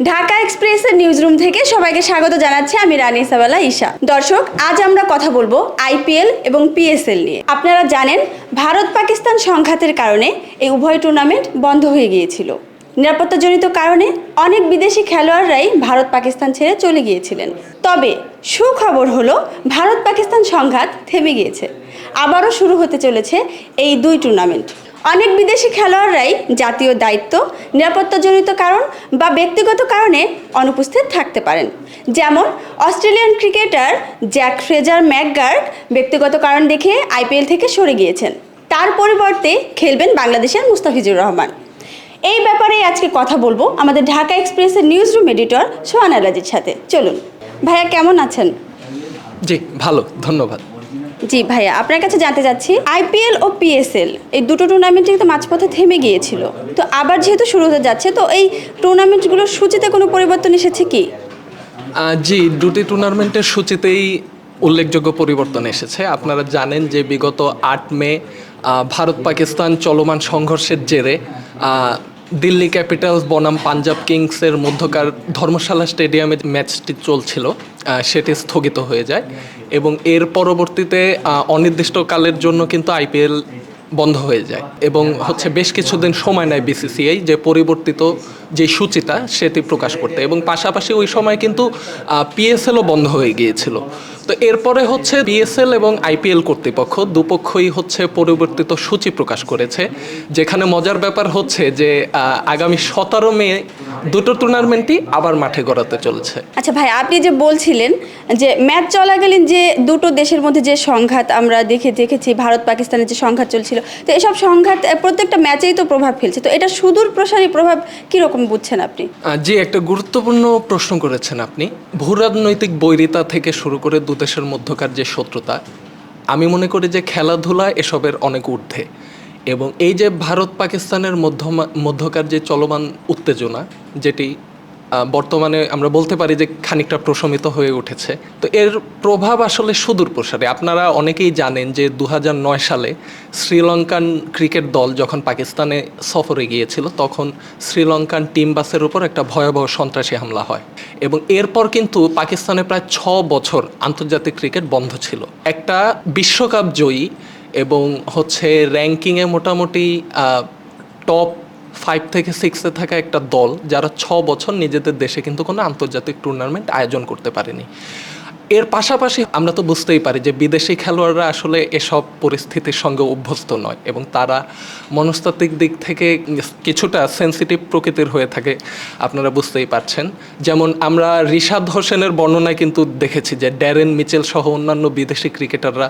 ঢাকা এক্সপ্রেসের নিউজরুম থেকে সবাইকে স্বাগত জানাচ্ছি আমি রানী সাবালা ঈশা। দর্শক, আজ আমরা কথা বলবো আইপিএল এবং পিএসএল নিয়ে। আপনারা জানেন ভারত পাকিস্তান সংঘাতের কারণে এই উভয় টুর্নামেন্ট বন্ধ হয়ে গিয়েছিল। নিরাপত্তাজনিত কারণে অনেক বিদেশি খেলোয়াড়রাই ভারত পাকিস্তান ছেড়ে চলে গিয়েছিলেন। তবে সুখবর হলো ভারত পাকিস্তান সংঘাত থেমে গিয়েছে। আবারও শুরু হতে চলেছে এই দুই টুর্নামেন্ট। অনেক বিদেশি খেলোয়াড়রাই জাতীয় দায়িত্ব, নিরাপত্তাজনিত কারণ বা ব্যক্তিগত কারণে অনুপস্থিত থাকতে পারেন। যেমন অস্ট্রেলিয়ান ক্রিকেটার জ্যাক ফ্রেজার ম্যাকগার্ড ব্যক্তিগত কারণ দেখে আইপিএল থেকে সরে গিয়েছেন। তার পরিবর্তে খেলবেন বাংলাদেশের মুস্তাফিজুর রহমান। এই ব্যাপারে আজকে কথা বলবো আমাদের ঢাকা এক্সপ্রেসের নিউজ রুম এডিটর সোহান আলাজির সাথে। চলুন ভাইয়া, কেমন আছেন? জি ভালো, ধন্যবাদ। জি ভাইয়া, আপনার কাছে জানতে চাচ্ছি আইপিএল ও পিএসএল এই দুটো টুর্নামেন্টই কিন্তু মাঝপথে থেমে গিয়েছিল, তো আবার যেহেতু শুরু হতে যাচ্ছে, তো এই টুর্নামেন্টগুলোর সূচিতে কোনো পরিবর্তন এসেছে কি? জি, দুটি টুর্নামেন্টের সূচিতেই উল্লেখযোগ্য পরিবর্তন এসেছে। আপনারা জানেন যে বিগত ৮ মে ভারত পাকিস্তান চলমান সংঘর্ষের জেরে দিল্লি ক্যাপিটালস বনাম পাঞ্জাব কিংসের মধ্যকার ধর্মশালা স্টেডিয়ামে ম্যাচটি চলছিল, সেটি স্থগিত হয়ে যায় এবং এর পরবর্তীতে অনির্দিষ্টকালের জন্য কিন্তু আইপিএল বন্ধ হয়ে যায় এবং বেশ কিছুদিন সময় নেয় বিসিসিআই যে পরিবর্তিত যে সূচিটা সেটি প্রকাশ করতে, এবং পাশাপাশি ওই সময় কিন্তু পিএসএলও বন্ধ হয়ে গিয়েছিল। তো এরপরে পিএসএল এবং আইপিএল কর্তৃপক্ষ দুপক্ষই পরিবর্তিত সূচি প্রকাশ করেছে, যেখানে মজার ব্যাপার যে আগামী 17 মে দুটো টুর্নামেন্টই আবার মাঠে গড়াতে চলেছে। আচ্ছা ভাই, আপনি যে বলছিলেন যে ম্যাচ চলাকালীন যে দুটো দেশের মধ্যে যে সংঘাত আমরা দেখেছি, ভারত পাকিস্তানের যে সংঘাত চলছিল, তো এসব সংঘাত প্রত্যেকটা ম্যাচেই তো প্রভাব ফেলছে, তো এটা সুদূর প্রসারী প্রভাব কীরকম বুঝছেন আপনি? জি, একটা গুরুত্বপূর্ণ প্রশ্ন করেছেন আপনি। ভূরাজনৈতিক বৈরিতা থেকে শুরু করে দু দেশের মধ্যকার যে শত্রুতা, আমি মনে করি যে খেলাধুলা এসবের অনেক ঊর্ধ্বে, এবং এই যে ভারত পাকিস্তানের মধ্যকার যে চলমান উত্তেজনা, যেটি বর্তমানে আমরা বলতে পারি যে খানিকটা প্রশমিত হয়ে উঠেছে, তো এর প্রভাব আসলে সুদূর প্রসারী। আপনারা অনেকেই জানেন যে 2009 সালে শ্রীলঙ্কান ক্রিকেট দল যখন পাকিস্তানে সফরে গিয়েছিল, তখন শ্রীলঙ্কান টিম বাসের উপর একটা ভয়াবহ সন্ত্রাসী হামলা হয়, এবং এরপর কিন্তু পাকিস্তানে প্রায় 6 বছর আন্তর্জাতিক ক্রিকেট বন্ধ ছিল। একটা বিশ্বকাপ জয়ী এবং র্যাঙ্কিংয়ে মোটামুটি টপ 5 থেকে 6-এ থাকা একটা দল, যারা 6 বছর নিজেদের দেশে কিন্তু কোনো আন্তর্জাতিক টুর্নামেন্ট আয়োজন করতে পারেনি। এর পাশাপাশি আমরা তো বুঝতেই পারি যে বিদেশি খেলোয়াড়রা আসলে এসব পরিস্থিতির সঙ্গে অভ্যস্ত নয়, এবং তারা মনস্তাত্ত্বিক দিক থেকে কিছুটা সেন্সিটিভ প্রকৃতির হয়ে থাকে, আপনারা বুঝতেই পারছেন। যেমন আমরা রিশাদ হোসেনের বর্ণনায় কিন্তু দেখেছি যে ড্যারেন মিচেল সহ অন্যান্য বিদেশি ক্রিকেটাররা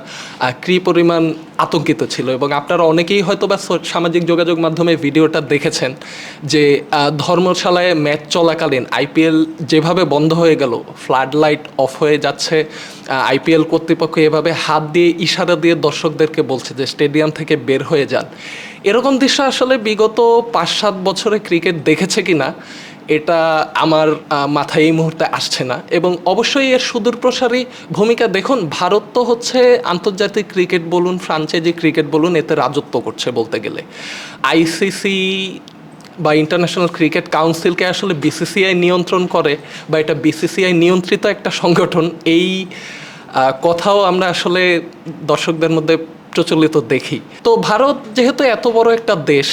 কী পরিমাণ আতঙ্কিত ছিল, এবং আপনারা অনেকেই হয়তো বা সামাজিক যোগাযোগ মাধ্যমে ভিডিওটা দেখেছেন যে ধর্মশালায় ম্যাচ চলাকালীন আইপিএল যেভাবে বন্ধ হয়ে গেল, ফ্লাড লাইট অফ হয়ে যাচ্ছে, আইপিএল কর্তৃপক্ষ এভাবে হাত দিয়ে ইশারা দিয়ে দর্শকদেরকে বলছে যে স্টেডিয়াম থেকে বের হয়ে যান। এরকম দৃশ্য আসলে বিগত 5-7 বছরে ক্রিকেট দেখেছে কিনা এটা আমার মাথায় এই মুহূর্তে আসছে না, এবং অবশ্যই এর সুদূর প্রসারী ভূমিকা। দেখুন, ভারত তো আন্তর্জাতিক ক্রিকেট বলুন, ফ্রাঞ্চাইজি ক্রিকেট বলুন, এতে রাজত্ব করছে বলতে গেলে। আইসিসি বা ইন্টারন্যাশনাল ক্রিকেট কাউন্সিলকে আসলে বিসিসিআই নিয়ন্ত্রণ করে, বা এটা বিসিসিআই নিয়ন্ত্রিত একটা সংগঠন, এই কথাও আমরা আসলে দর্শকদের মধ্যে প্রচলিত দেখি। তো ভারত যেহেতু এত বড় একটা দেশ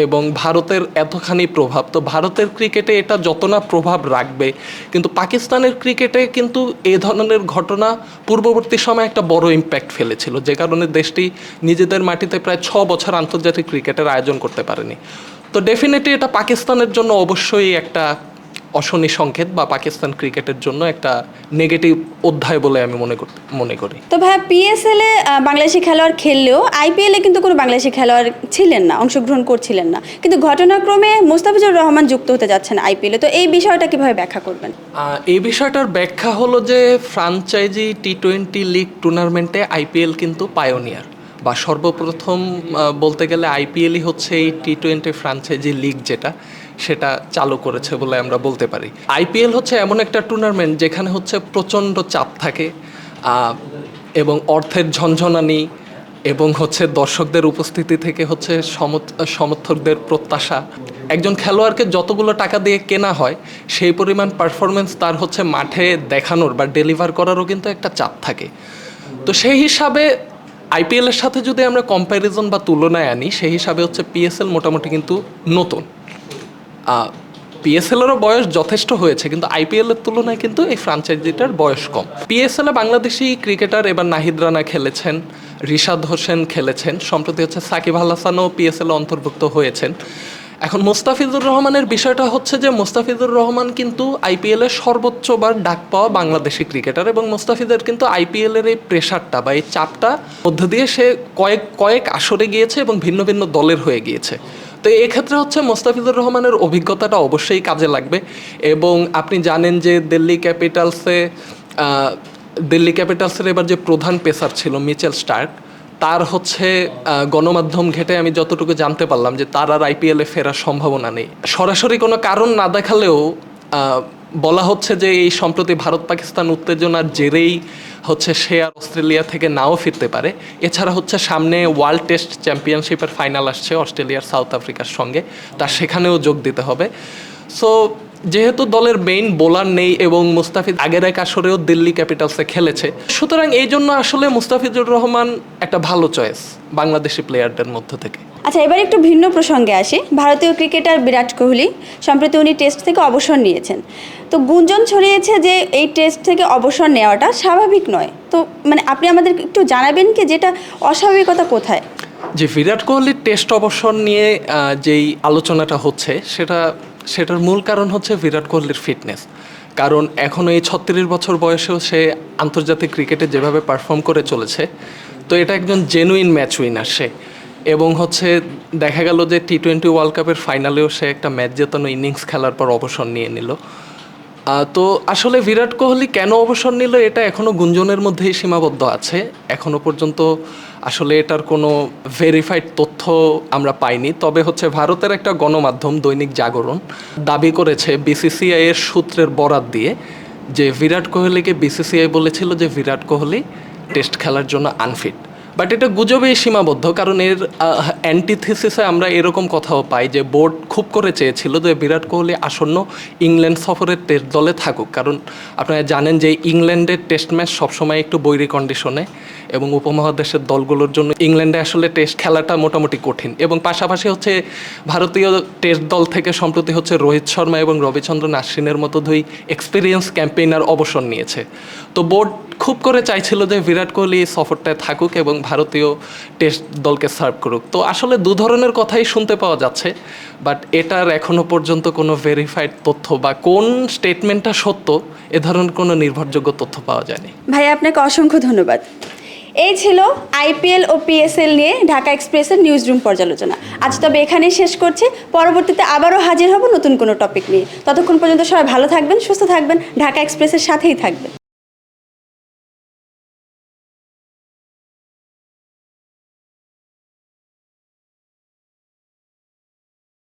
এবং ভারতের এতখানি প্রভাব, তো ভারতের ক্রিকেটে এটা যত না প্রভাব রাখবে, কিন্তু পাকিস্তানের ক্রিকেটে কিন্তু এ ধরনের ঘটনা পূর্ববর্তী সময়ে একটা বড় ইম্প্যাক্ট ফেলেছিল, যে কারণে দেশটি নিজেদের মাটিতে প্রায় 6 বছর আন্তর্জাতিক ক্রিকেটের আয়োজন করতে পারেনি। তো ডেফিনেটলি এটা পাকিস্তানের জন্য অবশ্যই একটা অশনি সংকেত, বা পাকিস্তান ক্রিকেটের জন্য একটা নেগেটিভ অধ্যায় বলে আমি মনে করি। তো ভাইয়া, পিএসএলে বাংলাদেশি খেলোয়াড় খেললেও আইপিএলে কিন্তু কোনো বাংলাদেশি খেলোয়াড় ছিলেন না, অংশগ্রহণ করছিলেন না, কিন্তু ঘটনাক্রমে মুস্তাফিজুর রহমান যুক্ত হতে যাচ্ছেন আইপিএলে, তো এই বিষয়টা কিভাবে ব্যাখ্যা করবেন? এই বিষয়টার ব্যাখ্যা হলো যে ফ্রাঞ্চাইজি টি-20 লিগ টুর্নামেন্টে আইপিএল কিন্তু পায়োনিয়ার, বা সর্বপ্রথম বলতে গেলে আইপিএলই এই টি-20 ফ্রাঞ্চাইজি লিগ সেটা চালু করেছে বলে আমরা বলতে পারি। আইপিএল এমন একটা টুর্নামেন্ট যেখানে প্রচণ্ড চাপ থাকে, এবং অর্থের ঝনঝনানি, এবং দর্শকদের উপস্থিতি থেকে সমর্থকদের প্রত্যাশা, একজন খেলোয়াড়কে যতগুলো টাকা দিয়ে কেনা হয় সেই পরিমাণ পারফরমেন্স তার হচ্ছে মাঠে দেখানোর বা ডেলিভার করারও কিন্তু একটা চাপ থাকে। তো সেই হিসাবে আইপিএলের সাথে যদি আমরা কম্প্যারিজন বা তুলনায় আনি, সেই হিসাবে হচ্ছে পিএসএল মোটামুটি কিন্তু নতুন। পিএসএলেরও বয়স যথেষ্ট হয়েছে, কিন্তু আইপিএলের তুলনায় কিন্তু এই ফ্র্যাঞ্চাইজিটার বয়স কম। পিএসএলে বাংলাদেশি ক্রিকেটার এবার নাহিদ রানা খেলেছেন, রিশাদ হোসেন খেলেছেন, সম্প্রতি হচ্ছে সাকিব আল হাসানও পিএসএলে অন্তর্ভুক্ত হয়েছেন। এখন মোস্তাফিজুর রহমানের বিষয়টা হচ্ছে যে মোস্তাফিজুর রহমান কিন্তু আইপিএলের সর্বোচ্চবার ডাক পাওয়া বাংলাদেশি ক্রিকেটার, এবং মোস্তাফিজের কিন্তু আইপিএলের এই প্রেশারটা বা এই চাপটা মধ্য দিয়ে সে কয়েক আসরে গিয়েছে এবং ভিন্ন ভিন্ন দলের হয়ে গিয়েছে। তো এক্ষেত্রে হচ্ছে মোস্তাফিজুর রহমানের অভিজ্ঞতাটা অবশ্যই কাজে লাগবে। এবং আপনি জানেন যে দিল্লি ক্যাপিটালসের এবার যে প্রধান পেসার ছিল মিচেল স্টার্ক, তার হচ্ছে গণমাধ্যম ঘেটে আমি যতটুকু জানতে পারলাম যে তার আর আইপিএলে ফেরার সম্ভাবনা নেই। সরাসরি কোনো কারণ না দেখালেও বলা হচ্ছে যে এই সম্প্রতি ভারত পাকিস্তান উত্তেজনার জেরেই হচ্ছে সে আর অস্ট্রেলিয়া থেকে নাও ফিরতে পারে। এছাড়া হচ্ছে সামনে ওয়ার্ল্ড টেস্ট চ্যাম্পিয়নশিপের ফাইনাল আসছে অস্ট্রেলিয়ার সাউথ আফ্রিকার সঙ্গে, তার সেখানেও যোগ দিতে হবে। সো যেহেতু দলের মেইন বোলার নেই এবং মুস্তাফিজ আগের এক আসরেও দিল্লি ক্যাপিটালসে খেলেছে, সুতরাং এই জন্য আসলে মুস্তাফিজুর রহমান একটা ভালো চয়েস বাংলাদেশি প্লেয়ারদের মধ্য থেকে। আচ্ছা, এবার একটু ভিন্ন প্রসঙ্গে আসি। ভারতীয় ক্রিকেটার বিরাট কোহলি সম্প্রতি উনি টেস্ট থেকে অবসর নিয়েছেন। তো গুঞ্জন ছড়িয়েছে যে এই টেস্ট থেকে অবসর নেওয়াটা স্বাভাবিক নয়। তো মানে আপনি আমাদের একটু জানাবেন কি যেটা অস্বাভাবিকতা কোথায়? যে বিরাট কোহলির টেস্ট অবসর নিয়ে যেই আলোচনাটা হচ্ছে সেটার মূল কারণ হচ্ছে বিরাট কোহলির ফিটনেস। কারণ এখনও এই 36 বছর বয়সেও সে আন্তর্জাতিক ক্রিকেটে যেভাবে পারফর্ম করে চলেছে, তো এটা একজন জেনুইন ম্যাচ উইনার সে। এবং হচ্ছে দেখা গেল যে টি-20 ওয়ার্ল্ড কাপের ফাইনালেও সে একটা ম্যাচ জেতানো ইনিংস খেলার পর অবসর নিয়ে নিল। তো আসলে বিরাট কোহলি কেন অবসর নিল এটা এখনও গুঞ্জনের মধ্যেই সীমাবদ্ধ আছে। এখনও পর্যন্ত আসলে এটার কোনো ভেরিফাইড তথ্য আমরা পাইনি। তবে হচ্ছে ভারতের একটা গণমাধ্যম দৈনিক জাগরণ দাবি করেছে বিসিসিআই এর সূত্রের বরাত দিয়ে যে বিরাট কোহলিকে বিসিসিআই বলেছিল যে বিরাট কোহলি টেস্ট খেলার জন্য আনফিট। বাট এটা গুজবেই সীমাবদ্ধ, কারণ এর অ্যান্টিথিসিসে আমরা এরকম কথাও পাই যে বোর্ড খুব করে চেয়েছিল যে বিরাট কোহলি আসন্ন ইংল্যান্ড সফরের টেস্ট দলে থাকুক। কারণ আপনারা জানেন যে ইংল্যান্ডের টেস্ট ম্যাচ সবসময় একটু বৈরী কন্ডিশনে, এবং উপমহাদেশের দলগুলোর জন্য ইংল্যান্ডে আসলে টেস্ট খেলাটা মোটামুটি কঠিন। এবং পাশাপাশি হচ্ছে ভারতীয় টেস্ট দল থেকে সম্প্রতি হচ্ছে রোহিত শর্মা এবং রবিচন্দ্রন আশ্বিনের মতো দুই এক্সপিরিয়েন্স ক্যাম্পেইনার অবসর নিয়েছে। তো বোর্ড খুব করে চাইছিল যে বিরাট কোহলি সফরটায় থাকুক এবং ভারতীয় টেস্ট দলকে সার্ভ করুক। তো আসলে দু ধরনের কথাই শুনতে পাওয়া যাচ্ছে, বাট এটার এখনও পর্যন্ত কোনো ভেরিফাইড তথ্য বা কোন স্টেটমেন্টটা সত্য এ ধরনের কোনো নির্ভরযোগ্য তথ্য পাওয়া যায়নি। ভাই, আপনাকে অসংখ্য ধন্যবাদ। এই ছিল আইপিএল ও পিএসএল নিয়ে ঢাকা এক্সপ্রেসের নিউজ রুম পর্যালোচনা। আজ তবে এখানেই শেষ করছি। পরবর্তীতে আবারও হাজির হব নতুন কোনো টপিক নিয়ে। ততক্ষণ পর্যন্ত সবাই ভালো থাকবেন, সুস্থ থাকবেন, ঢাকা এক্সপ্রেসের সাথেই থাকবেন।